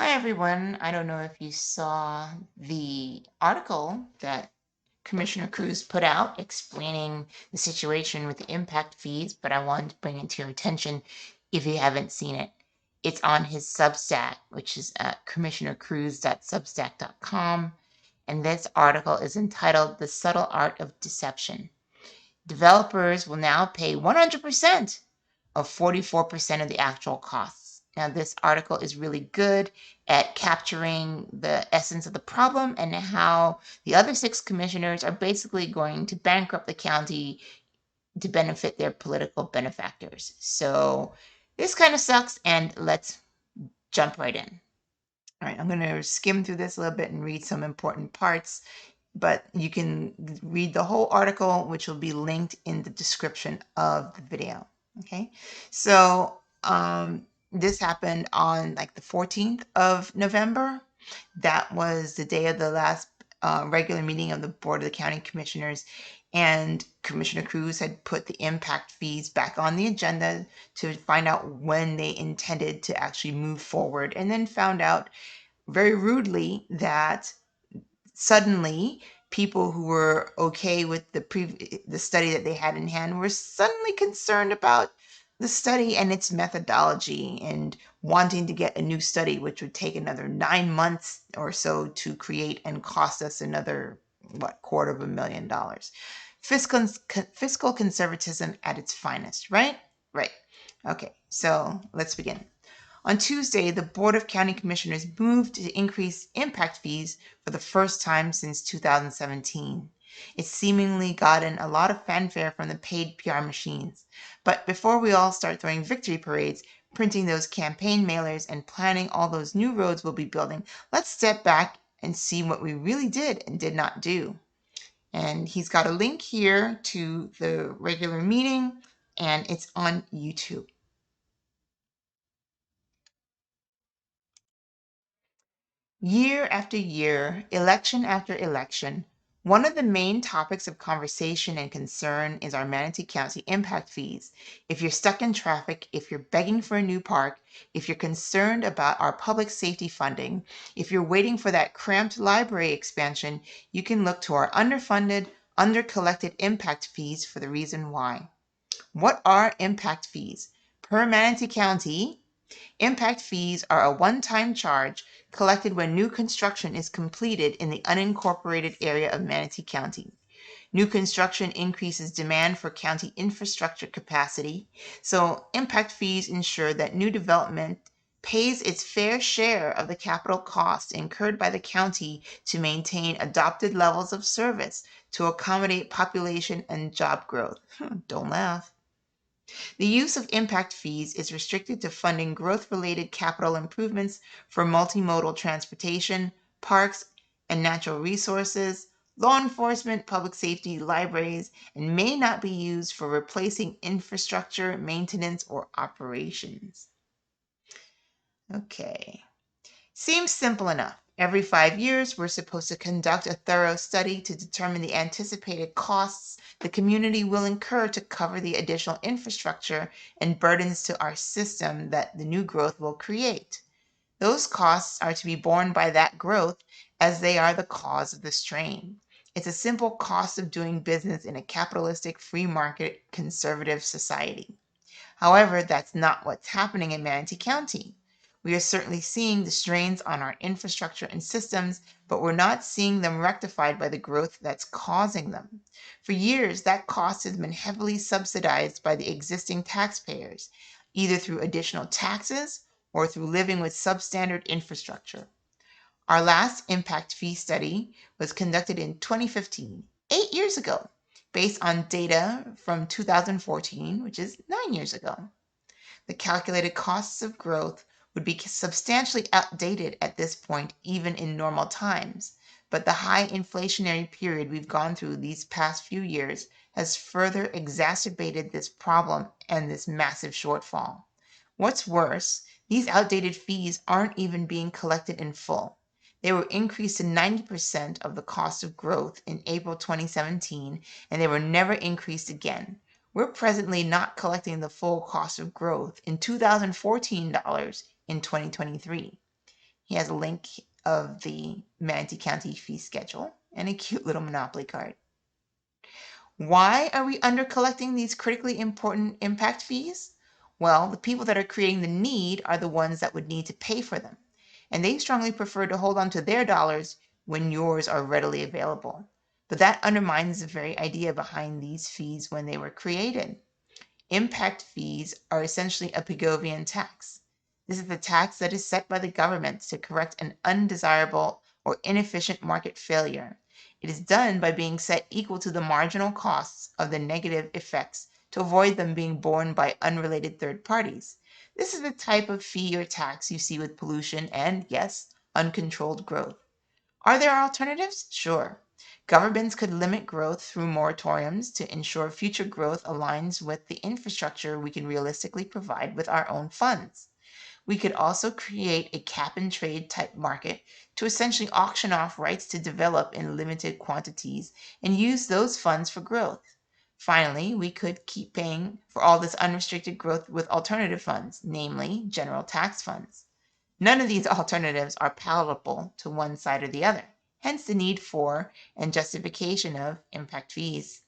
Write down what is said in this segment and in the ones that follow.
Hi, everyone. I don't know if you saw the article that Commissioner Kruse put out explaining the situation with the impact fees, but I wanted to bring it to your attention if you haven't seen it. It's on his Substack, which is at commissionerkruse.substack.com. And this article is entitled The Subtle Art of Deception. Developers will now pay 100% of 44% of the actual costs. Now, this article is really good at capturing the essence of the problem and how the other six commissioners are basically going to bankrupt the county to benefit their political benefactors. So this kind of sucks, and let's jump right in. All right, I'm going to skim through this a little bit and read some important parts, but you can read the whole article, which will be linked in the description of the video. Okay, so this happened on like the 14th of November. That was the day of the last regular meeting of the Board of the County Commissioners, and Commissioner Kruse had put the impact fees back on the agenda to find out when they intended to actually move forward, and then found out very rudely that suddenly people who were okay with the study that they had in hand were suddenly concerned about the study and its methodology and wanting to get a new study, which would take another 9 months or so to create and cost us another, $250,000. Fiscal conservatism at its finest, right? Right. Okay, so let's begin. On Tuesday, the Board of County Commissioners moved to increase impact fees for the first time since 2017. It's seemingly gotten a lot of fanfare from the paid PR machines. But before we all start throwing victory parades, printing those campaign mailers, and planning all those new roads we'll be building, let's step back and see what we really did and did not do. And he's got a link here to the regular meeting, and it's on YouTube. Year after year, election after election, one of the main topics of conversation and concern is our Manatee County impact fees. If you're stuck in traffic, if you're begging for a new park, if you're concerned about our public safety funding, if you're waiting for that cramped library expansion, you can look to our underfunded, undercollected impact fees for the reason why. What are impact fees? Per Manatee County, impact fees are a one-time charge collected when new construction is completed in the unincorporated area of Manatee County. New construction increases demand for county infrastructure capacity, so impact fees ensure that new development pays its fair share of the capital costs incurred by the county to maintain adopted levels of service to accommodate population and job growth. Don't laugh. The use of impact fees is restricted to funding growth-related capital improvements for multimodal transportation, parks and natural resources, law enforcement, public safety, libraries, and may not be used for replacing infrastructure, maintenance, or operations. Okay. Seems simple enough. Every 5 years, we're supposed to conduct a thorough study to determine the anticipated costs the community will incur to cover the additional infrastructure and burdens to our system that the new growth will create. Those costs are to be borne by that growth as they are the cause of the strain. It's a simple cost of doing business in a capitalistic, free market, conservative society. However, that's not what's happening in Manatee County. We are certainly seeing the strains on our infrastructure and systems, but we're not seeing them rectified by the growth that's causing them. For years, that cost has been heavily subsidized by the existing taxpayers, either through additional taxes or through living with substandard infrastructure. Our last impact fee study was conducted in 2015, 8 years ago, based on data from 2014, which is 9 years ago. The calculated costs of growth would be substantially outdated at this point, even in normal times. But the high inflationary period we've gone through these past few years has further exacerbated this problem and this massive shortfall. What's worse, these outdated fees aren't even being collected in full. They were increased to 90% of the cost of growth in April 2017, and they were never increased again. We're presently not collecting the full cost of growth in 2014 dollars in 2023. He has a link of the Manatee County fee schedule and a cute little Monopoly card. Why are we under collecting these critically important impact fees? Well, the people that are creating the need are the ones that would need to pay for them. And they strongly prefer to hold on to their dollars when yours are readily available. But that undermines the very idea behind these fees when they were created. Impact fees are essentially a Pigovian tax. This is the tax that is set by the government to correct an undesirable or inefficient market failure. It is done by being set equal to the marginal costs of the negative effects to avoid them being borne by unrelated third parties. This is the type of fee or tax you see with pollution and, yes, uncontrolled growth. Are there alternatives? Sure. Governments could limit growth through moratoriums to ensure future growth aligns with the infrastructure we can realistically provide with our own funds. We could also create a cap and trade type market to essentially auction off rights to develop in limited quantities and use those funds for growth. Finally, we could keep paying for all this unrestricted growth with alternative funds, namely general tax funds. None of these alternatives are palatable to one side or the other, hence the need for and justification of impact fees.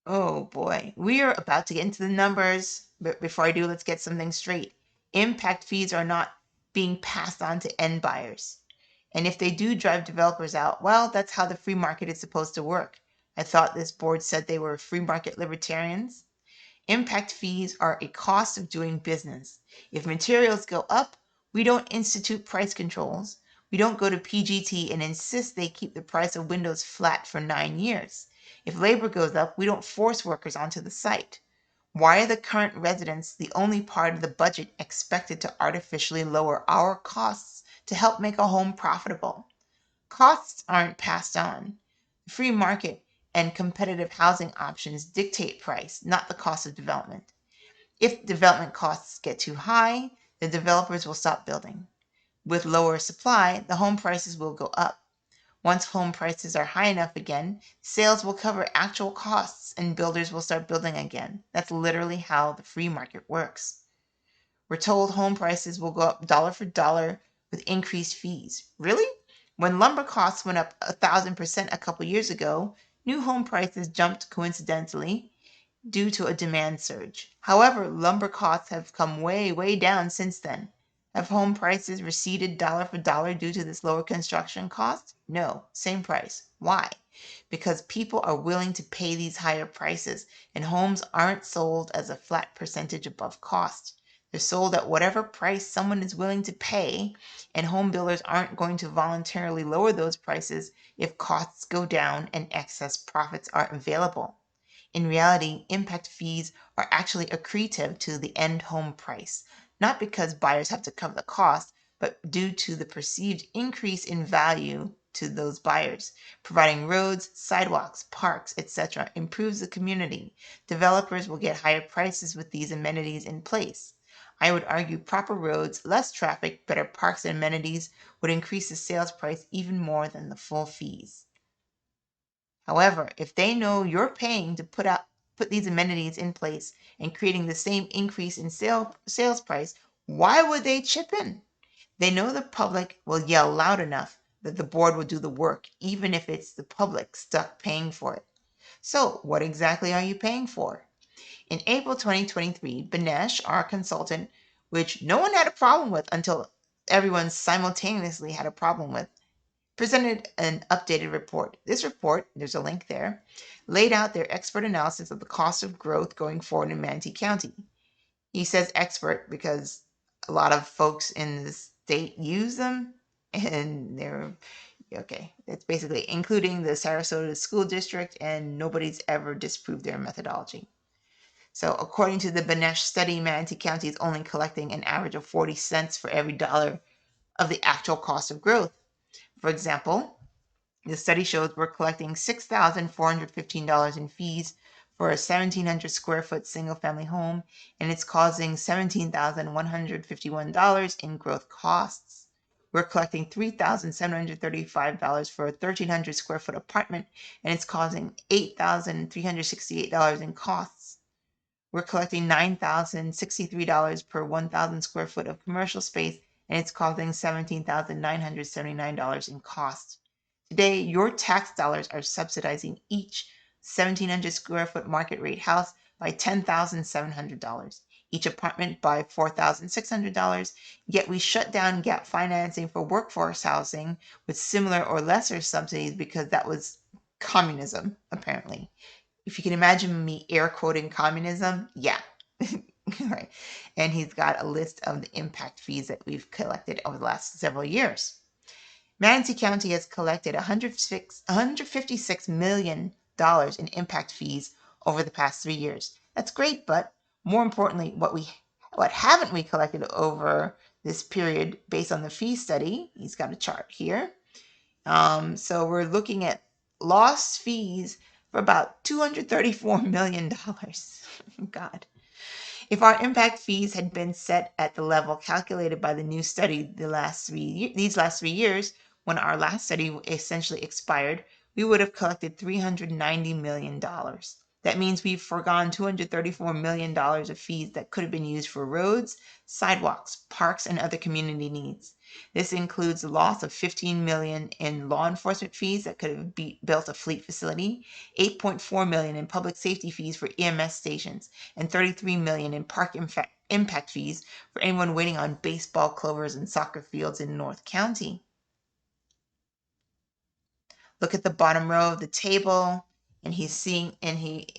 Oh boy, we are about to get into the numbers, but before I do, let's get something straight. Impact fees are not being passed on to end buyers. And if they do drive developers out, well, that's how the free market is supposed to work. I thought this board said they were free market libertarians. Impact fees are a cost of doing business. If materials go up, we don't institute price controls. We don't go to PGT and insist they keep the price of windows flat for 9 years. If labor goes up, we don't force workers onto the site. Why are the current residents the only part of the budget expected to artificially lower our costs to help make a home profitable? Costs aren't passed on. The free market and competitive housing options dictate price, not the cost of development. If development costs get too high, the developers will stop building. With lower supply, the home prices will go up. Once home prices are high enough again, sales will cover actual costs and builders will start building again. That's literally how the free market works. We're told home prices will go up dollar for dollar with increased fees. Really? When lumber costs went up 1,000% a couple years ago, new home prices jumped coincidentally due to a demand surge. However, lumber costs have come way, way down since then. Have home prices receded dollar for dollar due to this lower construction cost? No, same price. Why? Because people are willing to pay these higher prices, and homes aren't sold as a flat percentage above cost. They're sold at whatever price someone is willing to pay, and home builders aren't going to voluntarily lower those prices if costs go down and excess profits are available. In reality, impact fees are actually accretive to the end home price, not because buyers have to cover the cost, but due to the perceived increase in value to those buyers. Providing roads, sidewalks, parks, etc. improves the community. Developers will get higher prices with these amenities in place. I would argue proper roads, less traffic, better parks and amenities would increase the sales price even more than the full fees. However, if they know you're paying to put these amenities in place and creating the same increase in sales price, why would they chip in? They know the public will yell loud enough that the board will do the work, even if it's the public stuck paying for it. So, what exactly are you paying for? In April 2023, Banesh, our consultant, which no one had a problem with until everyone simultaneously had a problem with, presented an updated report. This report, there's a link there, laid out their expert analysis of the cost of growth going forward in Manatee County. He says expert because a lot of folks in the state use them, and they're okay. It's basically including the Sarasota School District, and nobody's ever disproved their methodology. So according to the Banesh study, Manatee County is only collecting an average of 40 cents for every dollar of the actual cost of growth. For example, the study shows we're collecting $6,415 in fees for a 1,700 square foot single family home, and it's causing $17,151 in growth costs. We're collecting $3,735 for a 1,300 square foot apartment, and it's causing $8,368 in costs. We're collecting $9,063 per 1,000 square foot of commercial space, and it's costing $17,979 in cost. Today, your tax dollars are subsidizing each 1,700 square foot market rate house by $10,700, each apartment by $4,600, yet we shut down gap financing for workforce housing with similar or lesser subsidies because that was communism, apparently. If you can imagine me air quoting communism, yeah. Right. And he's got a list of the impact fees that we've collected over the last several years. Manatee County has collected $156 million in impact fees over the past 3 years. That's great, but more importantly, what haven't we collected over this period based on the fee study? He's got a chart here. So we're looking at lost fees for about $234 million. God. If our impact fees had been set at the level calculated by the new study these last 3 years, when our last study essentially expired, we would have collected $390 million. That means we've forgone $234 million of fees that could have been used for roads, sidewalks, parks, and other community needs. This includes the loss of $15 million in law enforcement fees that could have built a fleet facility, $8.4 million in public safety fees for EMS stations, and $33 million in park impact fees for anyone waiting on baseball clovers and soccer fields in North County. Look at the bottom row of the table, and he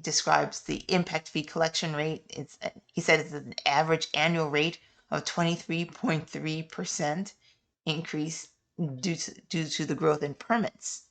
describes the impact fee collection rate. He said it's an average annual rate of 23.3% increase due to the growth in permits.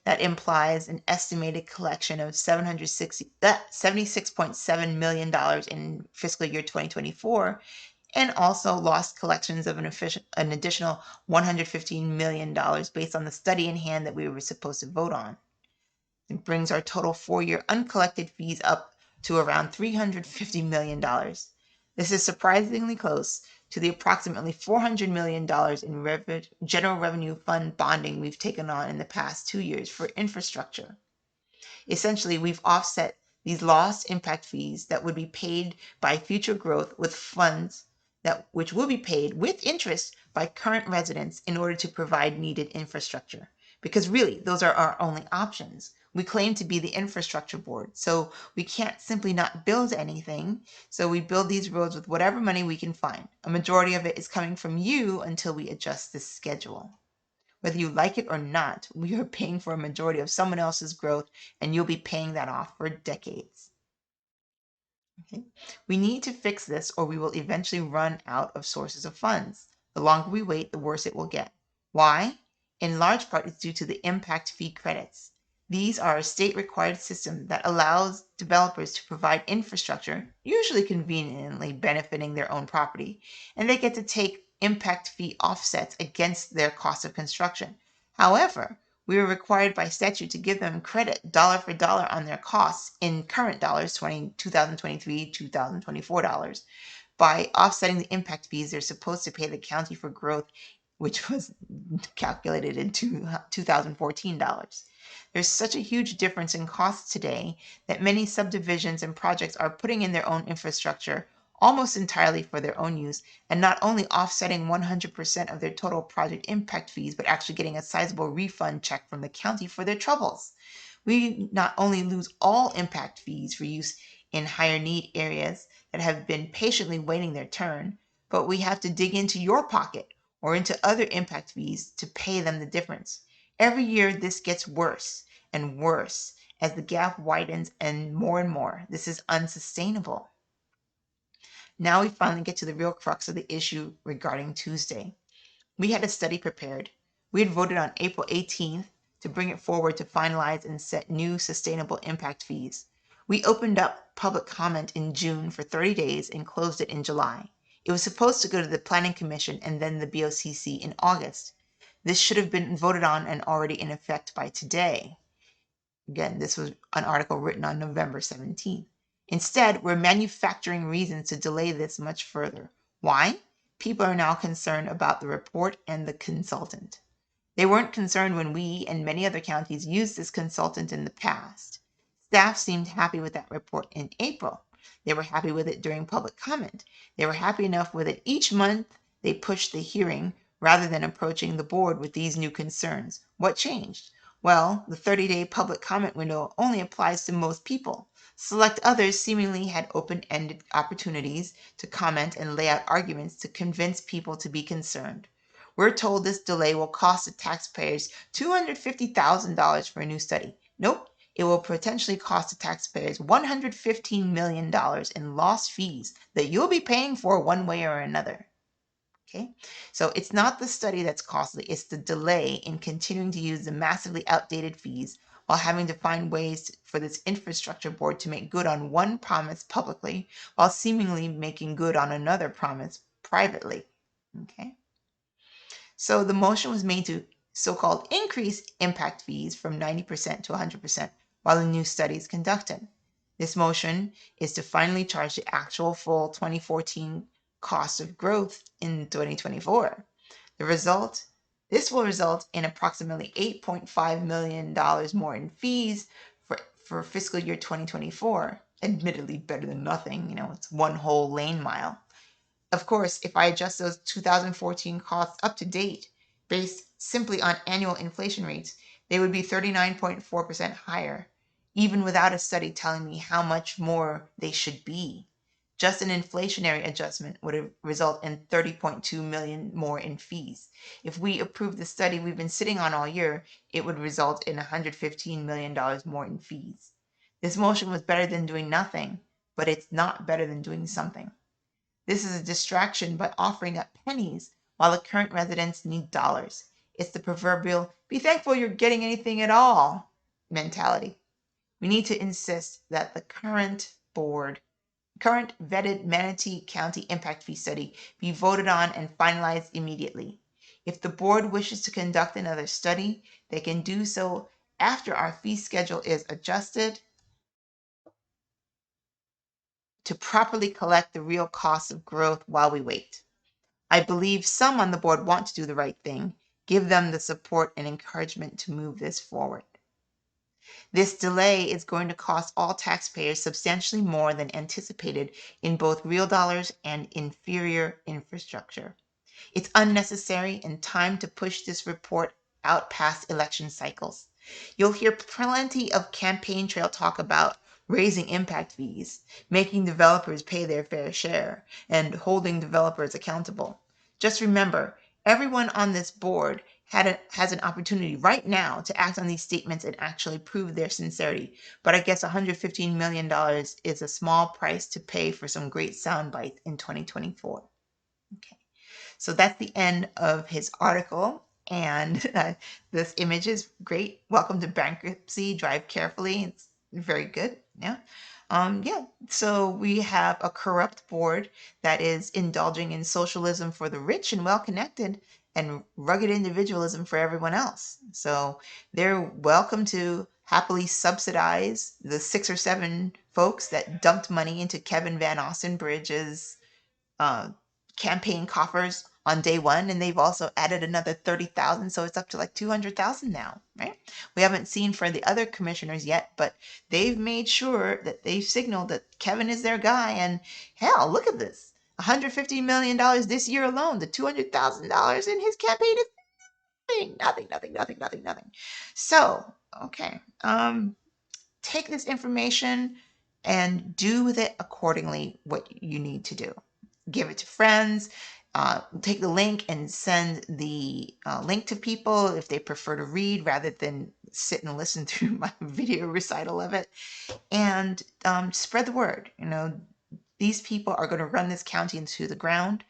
That implies an estimated collection of $76.7 million in fiscal year 2024, and also lost collections of an additional $115 million based on the study in hand that we were supposed to vote on. It brings our total 4-year uncollected fees up to around $350 million. This is surprisingly close to the approximately $400 million in general revenue fund bonding we've taken on in the past 2 years for infrastructure. Essentially, we've offset these lost impact fees that would be paid by future growth with funds which will be paid with interest by current residents in order to provide needed infrastructure. Because really, those are our only options. We claim to be the infrastructure board, so we can't simply not build anything. So we build these roads with whatever money we can find. A majority of it is coming from you until we adjust this schedule. Whether you like it or not, we are paying for a majority of someone else's growth, and you'll be paying that off for decades. Okay. We need to fix this or we will eventually run out of sources of funds. The longer we wait, the worse it will get. Why? In large part, it's due to the impact fee credits. These are a state-required system that allows developers to provide infrastructure, usually conveniently benefiting their own property, and they get to take impact fee offsets against their cost of construction. However, we are required by statute to give them credit dollar for dollar on their costs in current dollars, 2023, 2024 dollars. By offsetting the impact fees they're supposed to pay the county for growth, which was calculated in 2014 dollars. There's such a huge difference in costs today that many subdivisions and projects are putting in their own infrastructure almost entirely for their own use, and not only offsetting 100% of their total project impact fees, but actually getting a sizable refund check from the county for their troubles. We not only lose all impact fees for use in higher need areas that have been patiently waiting their turn, but we have to dig into your pocket or into other impact fees to pay them the difference. Every year, this gets worse and worse as the gap widens and more. This is unsustainable. Now we finally get to the real crux of the issue regarding Tuesday. We had a study prepared. We had voted on April 18th to bring it forward to finalize and set new sustainable impact fees. We opened up public comment in June for 30 days and closed it in July. It was supposed to go to the Planning Commission and then the BoCC in August. This should have been voted on and already in effect by today. Again, this was an article written on November 17th. Instead, we're manufacturing reasons to delay this much further. Why? People are now concerned about the report and the consultant. They weren't concerned when we and many other counties used this consultant in the past. Staff seemed happy with that report in April. They were happy with it during public comment. They were happy enough with it each month. They pushed the hearing rather than approaching the board with these new concerns. What changed? Well, the 30-day public comment window only applies to most people. Select others seemingly had open-ended opportunities to comment and lay out arguments to convince people to be concerned. We're told this delay will cost the taxpayers $250,000 for a new study. Nope, it will potentially cost the taxpayers $115 million in lost fees that you'll be paying for one way or another. Okay, so it's not the study that's costly, it's the delay in continuing to use the massively outdated fees while having to find ways for this infrastructure board to make good on one promise publicly while seemingly making good on another promise privately. Okay, so the motion was made to so-called increase impact fees from 90% to 100% while a new study is conducted. This motion is to finally charge the actual full 2014 cost of growth in 2024. This will result in approximately $8.5 million more in fees for fiscal year 2024. Admittedly better than nothing, it's one whole lane mile. Of course, if I adjust those 2014 costs up to date based simply on annual inflation rates, they would be 39.4% higher, even without a study telling me how much more they should be. Just an inflationary adjustment would result in 30.2 million more in fees. If we approve the study we've been sitting on all year, it would result in $115 million more in fees. This motion was better than doing nothing, but it's not better than doing something. This is a distraction by offering up pennies while the current residents need dollars. It's the proverbial be thankful you're getting anything at all mentality. We need to insist that the current vetted Manatee County impact fee study be voted on and finalized immediately. If the board wishes to conduct another study, they can do so after our fee schedule is adjusted to properly collect the real costs of growth while we wait. I believe some on the board want to do the right thing. Give them the support and encouragement to move this forward. This delay is going to cost all taxpayers substantially more than anticipated in both real dollars and inferior infrastructure. It's unnecessary and time to push this report out past election cycles. You'll hear plenty of campaign trail talk about raising impact fees, making developers pay their fair share, and holding developers accountable. Just remember, everyone on this board has an opportunity right now to act on these statements and actually prove their sincerity. But I guess $115 million is a small price to pay for some great sound bites in 2024. Okay. So that's the end of his article. And this image is great. Welcome to Bankruptcy. Drive carefully. It's very good. Yeah. So we have a corrupt board that is indulging in socialism for the rich and well-connected and rugged individualism for everyone else. So they're welcome to happily subsidize the 6 or 7 folks that dumped money into Kevin Van Bridge's campaign coffers on day one, and they've also added another 30,000, so it's up to like 200,000 now, right? We haven't seen for the other commissioners yet, but they've made sure that they've signaled that Kevin is their guy. And hell, look at this, $150 million this year alone. The $200,000 in his campaign is nothing. So, okay, take this information and do with it accordingly what you need to do. Give it to friends. Take the link and send the link to people if they prefer to read rather than sit and listen to my video recital of it. And spread the word. These people are going to run this county into the ground.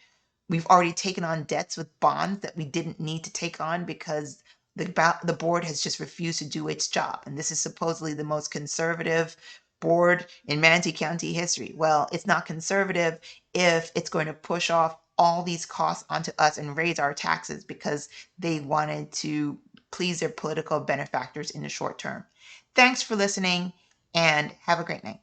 We've already taken on debts with bonds that we didn't need to take on because the board has just refused to do its job. And this is supposedly the most conservative board in Manatee County history. Well, it's not conservative if it's going to push off all these costs onto us and raise our taxes because they wanted to please their political benefactors in the short term. Thanks for listening and have a great night.